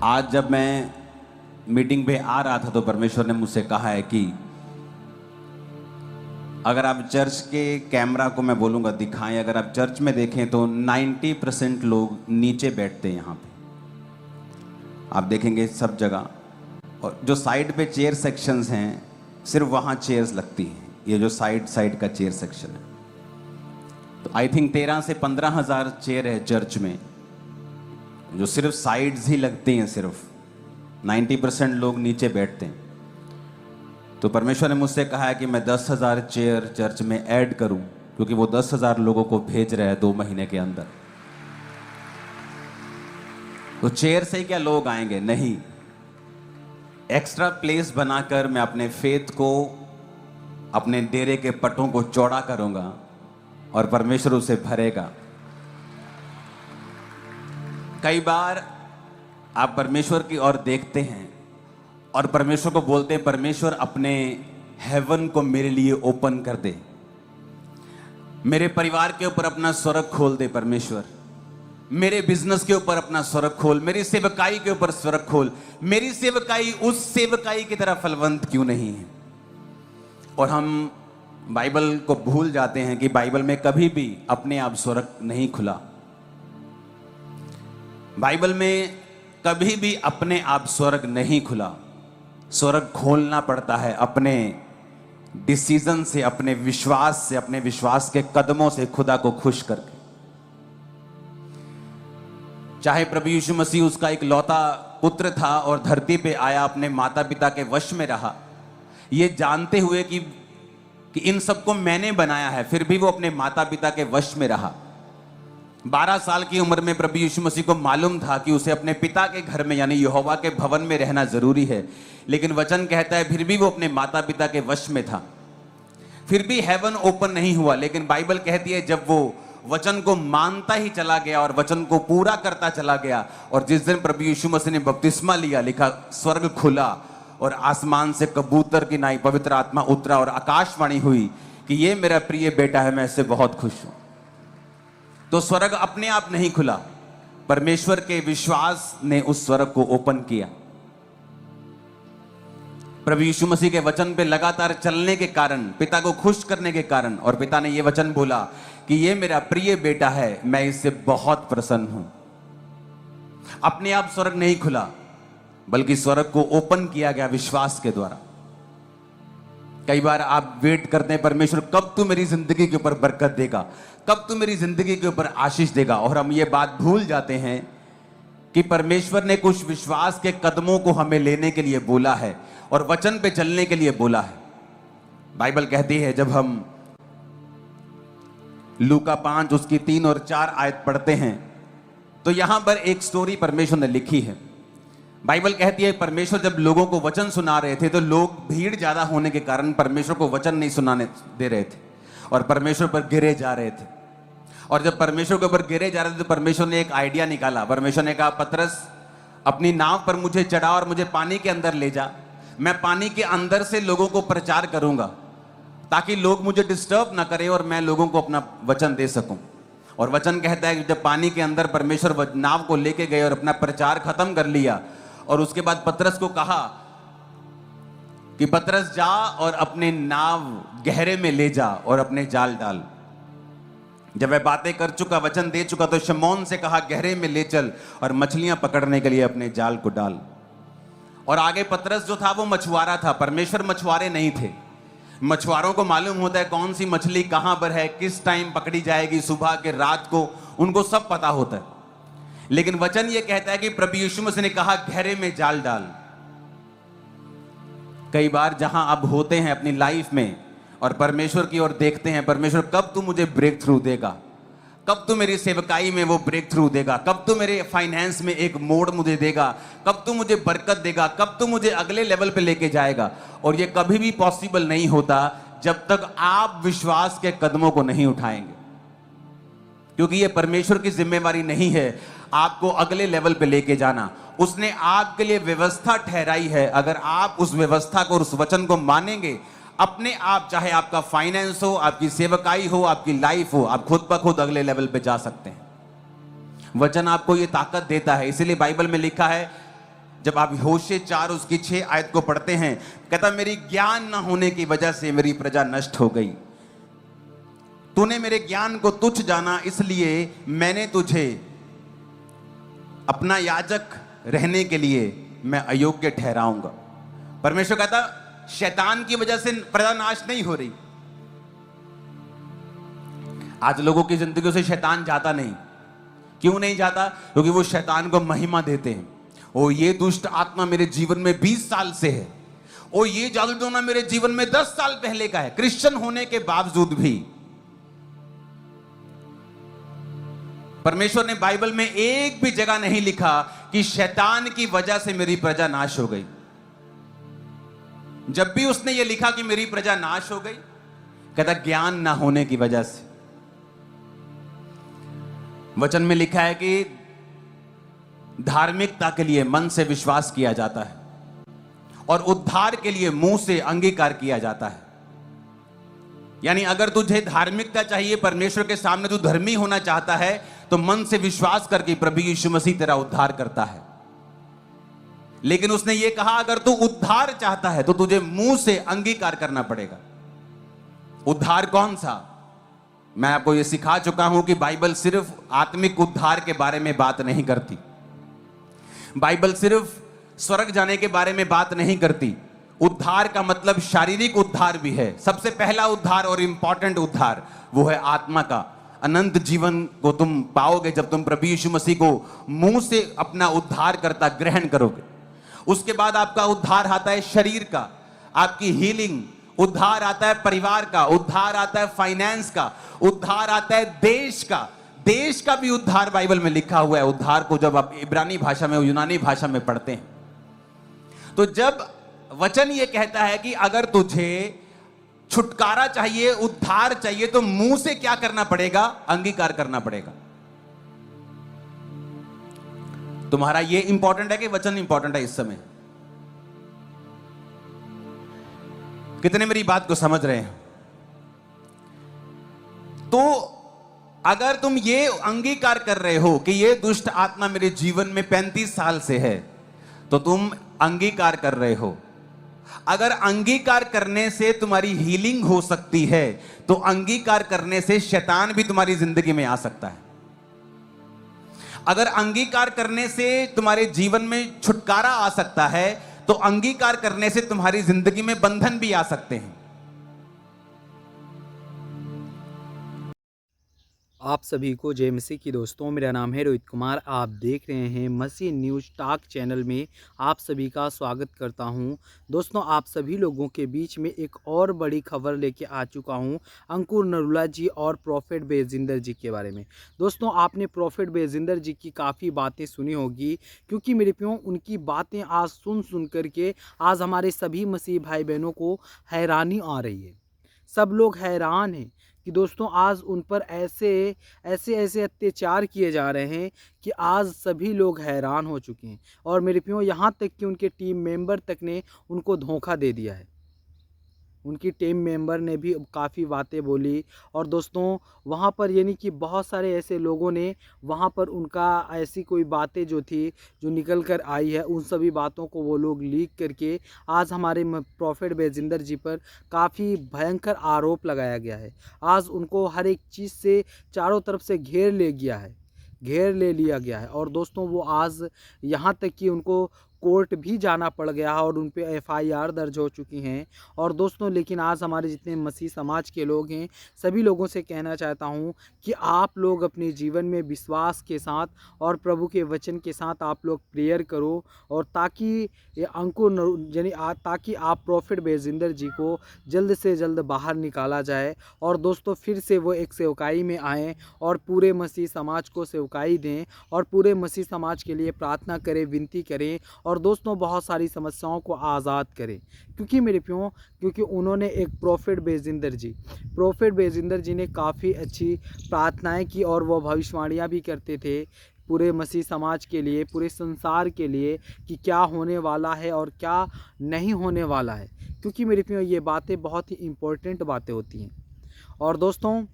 आज जब मैं मीटिंग पे आ रहा था तो परमेश्वर ने मुझसे कहा है कि अगर आप चर्च के कैमरा को मैं बोलूँगा दिखाएं, अगर आप चर्च में देखें तो 90% लोग नीचे बैठते हैं यहाँ पे, आप देखेंगे सब जगह। और जो साइड पे चेयर सेक्शंस हैं सिर्फ वहाँ चेयर्स लगती हैं, ये जो साइड का चेयर सेक्शन है। तो आई थिंक 13 से 15 हज़ार चेयर है चर्च में, जो सिर्फ साइड्स ही लगती हैं, सिर्फ 90% लोग नीचे बैठते हैं। तो परमेश्वर ने मुझसे कहा है कि मैं 10,000 चेयर चर्च में ऐड करूं, क्योंकि वो 10,000 लोगों को भेज रहा है 2 महीने के अंदर। तो चेयर से ही क्या लोग आएंगे? नहीं, एक्स्ट्रा प्लेस बनाकर मैं अपने फेथ को, अपने डेरे के पटों को चौड़ा करूंगा और परमेश्वर उसे भरेगा। कई बार आप परमेश्वर की ओर देखते हैं और परमेश्वर को बोलते हैं, परमेश्वर अपने हेवन को मेरे लिए ओपन कर दे, मेरे परिवार के ऊपर अपना स्वर्ग खोल दे परमेश्वर, मेरे बिजनेस के ऊपर अपना स्वर्ग खोल, मेरी सेवकाई के ऊपर स्वर्ग खोल। मेरी सेवकाई उस सेवकाई की तरह फलवंत क्यों नहीं है? और हम बाइबल को भूल जाते हैं कि बाइबल में कभी भी अपने आप स्वर्ग नहीं खुला। बाइबल में कभी भी अपने आप स्वर्ग नहीं खुला। स्वर्ग खोलना पड़ता है अपने डिसीजन से, अपने विश्वास से, अपने विश्वास के कदमों से, खुदा को खुश करके। चाहे प्रभु यीशु मसीह उसका एक लौता पुत्र था और धरती पे आया, अपने माता पिता के वश में रहा, ये जानते हुए कि इन सबको मैंने बनाया है, फिर भी वो अपने माता पिता के वश में रहा। 12 साल की उम्र में प्रभु यीशु मसीह को मालूम था कि उसे अपने पिता के घर में यानी यहोवा के भवन में रहना जरूरी है, लेकिन वचन कहता है फिर भी वो अपने माता पिता के वश में था। फिर भी हेवन ओपन नहीं हुआ, लेकिन बाइबल कहती है जब वो वचन को मानता ही चला गया और वचन को पूरा करता चला गया, और जिस दिन प्रभु यीशु मसीह ने बपतिस्मा लिया, लिखा स्वर्ग खुला और आसमान से कबूतर की नाई पवित्र आत्मा उतरा और आकाशवाणी हुई कि ये मेरा प्रिय बेटा है, मैं इससे बहुत खुश हूं। तो स्वर्ग अपने आप नहीं खुला, परमेश्वर के विश्वास ने उस स्वर्ग को ओपन किया। प्रभु यीशु मसीह के वचन पे लगातार चलने के कारण, पिता को खुश करने के कारण, और पिता ने यह वचन बोला कि ये मेरा प्रिय बेटा है, मैं इससे बहुत प्रसन्न हूं। अपने आप स्वर्ग नहीं खुला, बल्कि स्वर्ग को ओपन किया गया विश्वास के द्वारा। कई बार आप वेट करते हैं, परमेश्वर कब तू मेरी जिंदगी के ऊपर बरकत देगा, कब तू मेरी जिंदगी के ऊपर आशीष देगा, और हम ये बात भूल जाते हैं कि परमेश्वर ने कुछ विश्वास के कदमों को हमें लेने के लिए बोला है और वचन पे चलने के लिए बोला है। बाइबल कहती है, जब हम लूका 5 उसकी 3 और 4 आयत पढ़ते हैं तो यहां पर एक स्टोरी परमेश्वर ने लिखी है। बाइबल कहती है परमेश्वर जब लोगों को वचन सुना रहे थे तो लोग भीड़ ज्यादा होने के कारण परमेश्वर को वचन नहीं सुनाने दे रहे थे और परमेश्वर पर गिरे जा रहे थे। और जब परमेश्वर के ऊपर गिरे जा रहे थे तो परमेश्वर ने एक आइडिया निकाला। परमेश्वर ने कहा, पतरस अपनी नाव पर मुझे चढ़ा और मुझे पानी के अंदर ले जा, मैं पानी के अंदर से लोगों को प्रचार करूंगा ताकि लोग मुझे डिस्टर्ब ना करें और मैं लोगों को अपना वचन दे सकूं। और वचन कहता है कि जब पानी के अंदर परमेश्वर नाव को लेके गए और अपना प्रचार खत्म कर लिया, और उसके बाद पतरस को कहा कि पतरस जा और अपने नाव गहरे में ले जा और अपने जाल डाल। जब वह बातें कर चुका, वचन दे चुका, तो शमौन से कहा गहरे में ले चल और मछलियां पकड़ने के लिए अपने जाल को डाल। और आगे पतरस जो था वो मछुआरा था, परमेश्वर मछुआरे नहीं थे। मछुआरों को मालूम होता है कौन सी मछली कहां पर है, किस टाइम पकड़ी जाएगी, सुबह के रात को, उनको सब पता होता है। लेकिन वचन ये कहता है कि प्रभु यीशु मसीह ने कहा गहरे में जाल डाल। कई बार जहां आप होते हैं अपनी लाइफ में और परमेश्वर की ओर देखते हैं, परमेश्वर कब तू मुझे ब्रेक थ्रू देगा, कब तू मेरी सेवकाई में वो ब्रेक थ्रू देगा, कब तू मेरे फाइनेंस में एक मोड़ मुझे देगा, कब तू मुझे बरकत देगा, कब तू मुझे अगले लेवल पे लेके जाएगा। और ये कभी भी पॉसिबल नहीं होता जब तक आप विश्वास के कदमों को नहीं उठाएंगे, क्योंकि ये परमेश्वर की जिम्मेवारी नहीं है आपको अगले लेवल पे लेके जाना। उसने आपके लिए व्यवस्था ठहराई है, अगर आप उस व्यवस्था को, उस वचन को मानेंगे, अपने आप, चाहे आपका फाइनेंस हो, आपकी सेवकाई हो, आपकी लाइफ हो, आप खुद ब खुद अगले लेवल पे जा सकते हैं। वचन आपको ये ताकत देता है। इसीलिए बाइबल में लिखा है जब आप होशे 4 उसकी 6 आयत को पढ़ते हैं, कहता मेरी ज्ञान न होने की वजह से मेरी प्रजा नष्ट हो गई। तूने मेरे ज्ञान को तुच्छ जाना, इसलिए मैंने तुझे अपना याजक रहने के लिए मैं अयोग्य ठहराऊंगा। परमेश्वर कहता शैतान की वजह से प्रजा नाश नहीं हो रही। आज लोगों की जिंदगियों से शैतान जाता नहीं। क्यों नहीं जाता? क्योंकि वो शैतान को महिमा देते हैं। ओ ये दुष्ट आत्मा मेरे जीवन में 20 साल से है, ओ ये जादू टोना मेरे जीवन में 10 साल पहले का है। क्रिश्चियन होने के बावजूद भी परमेश्वर ने बाइबल में एक भी जगह नहीं लिखा कि शैतान की वजह से मेरी प्रजा नाश हो गई। जब भी उसने ये लिखा कि मेरी प्रजा नाश हो गई, कहता ज्ञान ना होने की वजह से। वचन में लिखा है कि धार्मिकता के लिए मन से विश्वास किया जाता है और उद्धार के लिए मुंह से अंगीकार किया जाता है। यानी अगर तुझे धार्मिकता चाहिए, परमेश्वर के सामने तू धर्मी होना चाहता है, तो मन से विश्वास करके प्रभु यीशु मसीह तेरा उद्धार करता है। लेकिन उसने ये कहा अगर तू उद्धार चाहता है तो तुझे मुंह से अंगीकार करना पड़ेगा। उद्धार कौन सा? मैं आपको यह सिखा चुका हूं कि बाइबल सिर्फ आत्मिक उद्धार के बारे में बात नहीं करती। बाइबल सिर्फ स्वर्ग जाने के बारे में बात नहीं करती। उद्धार का मतलब शारीरिक उद्धार भी है। सबसे पहला उद्धार और इंपॉर्टेंट उद्धार वो है आत्मा का। अनंत जीवन को तुम पाओगे जब तुम प्रभु यीशु मसीह को मुंह से अपना उद्धार करता ग्रहण करोगे। उसके बाद आपका उद्धार आता है शरीर का, आपकी हीलिंग। उद्धार आता है परिवार का, उद्धार आता है फाइनेंस का, उद्धार आता है देश का। देश का भी उद्धार बाइबल में लिखा हुआ है। उद्धार को जब आप इब्रानी भाषा में, यूनानी भाषा में पढ़ते हैं, तो जब वचन ये कहता है कि अगर तुझे छुटकारा चाहिए, उद्धार चाहिए, तो मुंह से क्या करना पड़ेगा? अंगीकार करना पड़ेगा। तुम्हारा ये इंपॉर्टेंट है कि वचन इंपॉर्टेंट है इस समय? कितने मेरी बात को समझ रहे हैं? तो अगर तुम ये अंगीकार कर रहे हो कि ये दुष्ट आत्मा मेरे जीवन में 35 साल से है, तो तुम अंगीकार कर रहे हो। अगर अंगीकार करने से तुम्हारी हीलिंग हो सकती है, तो अंगीकार करने से शैतान भी तुम्हारी जिंदगी में आ सकता है। अगर अंगीकार करने से तुम्हारे जीवन में छुटकारा आ सकता है, तो अंगीकार करने से तुम्हारी जिंदगी में बंधन भी आ सकते हैं। आप सभी को जय मसीह की दोस्तों, मेरा नाम है रोहित कुमार। आप देख रहे हैं मसीह न्यूज़ टॉक चैनल में। आप सभी का स्वागत करता हूं। दोस्तों, आप सभी लोगों के बीच में एक और बड़ी खबर लेके आ चुका हूं अंकुर नरूला जी और प्रॉफिट बेजिंदर जी के बारे में। दोस्तों, आपने प्रॉफिट बेजिंदर जी की काफ़ी बातें सुनी होगी, क्योंकि मेरे प्यों उनकी बातें आज सुन करके आज हमारे सभी मसीह भाई बहनों को हैरानी आ रही है। सब लोग हैरान हैं कि दोस्तों आज उन पर ऐसे अत्याचार किए जा रहे हैं कि आज सभी लोग हैरान हो चुके हैं। और मेरे प्यों यहाँ तक कि उनके टीम मेंबर तक ने उनको धोखा दे दिया है। उनकी टीम मेंबर ने भी काफ़ी बातें बोली। और दोस्तों वहाँ पर यानी कि बहुत सारे ऐसे लोगों ने वहाँ पर उनका ऐसी कोई बातें जो थी जो निकल कर आई है, उन सभी बातों को वो लोग लीक करके आज हमारे प्रॉफिट बेजिंदर जी पर काफ़ी भयंकर आरोप लगाया गया है। आज उनको हर एक चीज़ से चारों तरफ से घेर ले लिया गया है। और दोस्तों वो आज यहाँ तक कि उनको कोर्ट भी जाना पड़ गया है और उन पे FIR दर्ज हो चुकी हैं। और दोस्तों लेकिन आज हमारे जितने मसीह समाज के लोग हैं, सभी लोगों से कहना चाहता हूं कि आप लोग अपने जीवन में विश्वास के साथ और प्रभु के वचन के साथ आप लोग प्रेयर करो, और ताकि ये अंकुर यानी ताकि आप प्रॉफिट बेजिंदर जी को जल्द से जल्द बाहर निकाला जाए। और दोस्तों फिर से वो एक सेवकाई में आएँ और पूरे मसीह समाज को सेवकाई दें और पूरे मसीह समाज के लिए प्रार्थना करें, विनती करें, और दोस्तों बहुत सारी समस्याओं को आज़ाद करें। क्योंकि मेरे प्यों, क्योंकि उन्होंने एक प्रॉफिट बेजिंदर जी ने काफ़ी अच्छी प्रार्थनाएं की और वो भविष्यवाणियां भी करते थे पूरे मसीह समाज के लिए, पूरे संसार के लिए, कि क्या होने वाला है और क्या नहीं होने वाला है। क्योंकि मेरे प्यों ये बातें बहुत ही इम्पोर्टेंट बातें होती हैं। और दोस्तों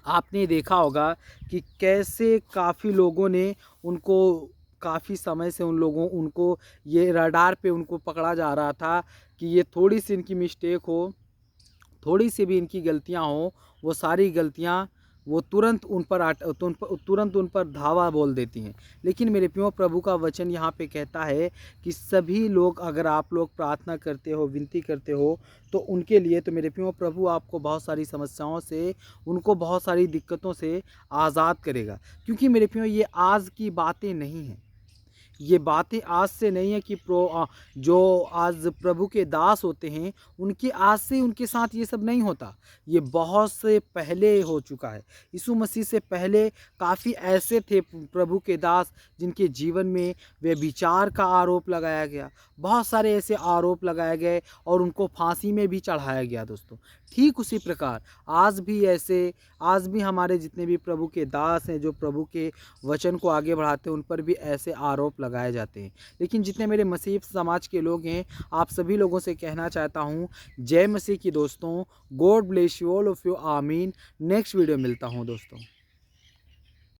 आपने देखा होगा कि कैसे काफ़ी लोगों ने उनको काफ़ी समय से उनको ये रडार पे उनको पकड़ा जा रहा था कि ये थोड़ी सी इनकी मिस्टेक हो, थोड़ी सी भी इनकी गलतियां हो, वो सारी गलतियां वो तुरंत उन पर धावा बोल देती हैं। लेकिन मेरे प्रियो, प्रभु का वचन यहाँ पे कहता है कि सभी लोग, अगर आप लोग प्रार्थना करते हो, विनती करते हो, तो उनके लिए, तो मेरे प्रियो, प्रभु आपको बहुत सारी समस्याओं से, उनको बहुत सारी दिक्कतों से आज़ाद करेगा। क्योंकि मेरे प्रियो, ये आज की बातें नहीं हैं, ये बातें आज से नहीं है कि जो आज प्रभु के दास होते हैं उनके आज से उनके साथ ये सब नहीं होता। ये बहुत से पहले हो चुका है। यीशु मसीह से पहले काफ़ी ऐसे थे प्रभु के दास जिनके जीवन में व्यभिचार का आरोप लगाया गया, बहुत सारे ऐसे आरोप लगाए गए और उनको फांसी में भी चढ़ाया गया। दोस्तों, ठीक उसी प्रकार आज भी हमारे जितने भी प्रभु के दास हैं, जो प्रभु के वचन को आगे बढ़ाते हैं, उन पर भी ऐसे आरोप लगाए जाते हैं। लेकिन जितने मेरे मसीह समाज के लोग हैं, आप सभी लोगों से कहना चाहता हूँ, जय मसीह की दोस्तों। God bless you all of you. आमीन। नेक्स्ट वीडियो मिलता हूँ दोस्तों।